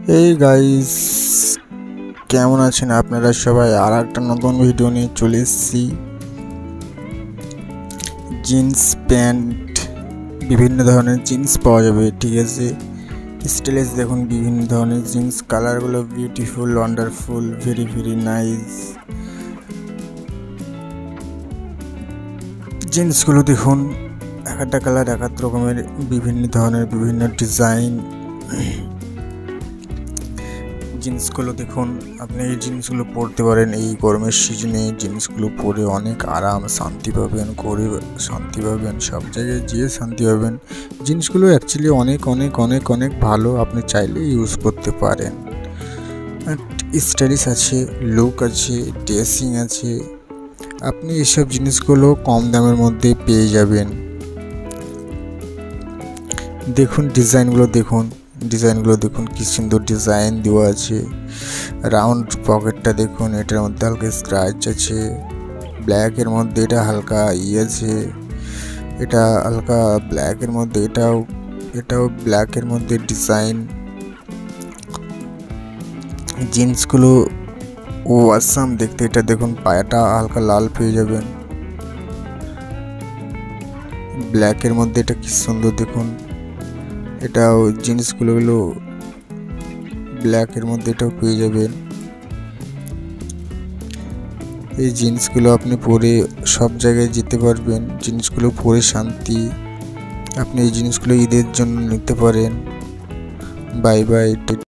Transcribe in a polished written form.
এই গাইস, কেমন আছেন আপনারা সবাই? আর একটা নতুন ভিডিও নিয়ে চলে এসেছি। জিন্স প্যান্ট, বিভিন্ন ধরনের জিন্স পাওয়া যাবে, ঠিক আছে? স্টাইলিশ দেখুন, বিভিন্ন ধরনের জিন্স, কালারগুলো beautiful, wonderful, very very nice. জিন্সগুলো দেখুন, এক একটা কালার এক এক রকমের, বিভিন্ন ধরনের, বিভিন্ন ডিজাইন। জিন্সগুলো দেখুন, আপনি এই জিন্সগুলো পরতে পারেন এই গরমের সিজনে। জিন্সগুলো পরে অনেক আরাম, শান্তি পাবেন, করে শান্তি পাবেন, সব জায়গায় যেয়ে শান্তি পাবেন। জিন্সগুলো অ্যাকচুয়ালি অনেক অনেক অনেক অনেক ভালো, আপনি চাইলে ইউজ করতে পারেন। স্টাইলিশ আছে, লুক আছে, ড্রেসিং আছে। আপনি এসব জিনিসগুলো কম দামের মধ্যে পেয়ে যাবেন। দেখুন ডিজাইনগুলো দেখুন কি সুন্দর ডিজাইন দেওয়া আছে। রাউন্ড পকেটটা দেখুন, এটার মধ্যে হালকা স্ক্র্যাচ আছে। ব্ল্যাকের মধ্যে এটা হালকা আছে, এটা হালকা ব্ল্যাকের মধ্যে, এটাও ব্ল্যাকের মধ্যে ডিজাইন। জিন্সগুলো অসাম দেখতে। এটা দেখুন, পায়াটা হালকা লাল পেয়ে যাবেন ব্ল্যাকের মধ্যে। এটা কি সুন্দর দেখুন, এটাও জিন্সগুলো ব্ল্যাকের মধ্যে, এটাও পেয়ে যাবেন। এই জিন্সগুলো আপনি পরে সব জায়গায় যেতে পারবেন। জিন্সগুলো পরে শান্তি। আপনি এই জিনিসগুলো ঈদের জন্য নিতে পারেন। Bye bye.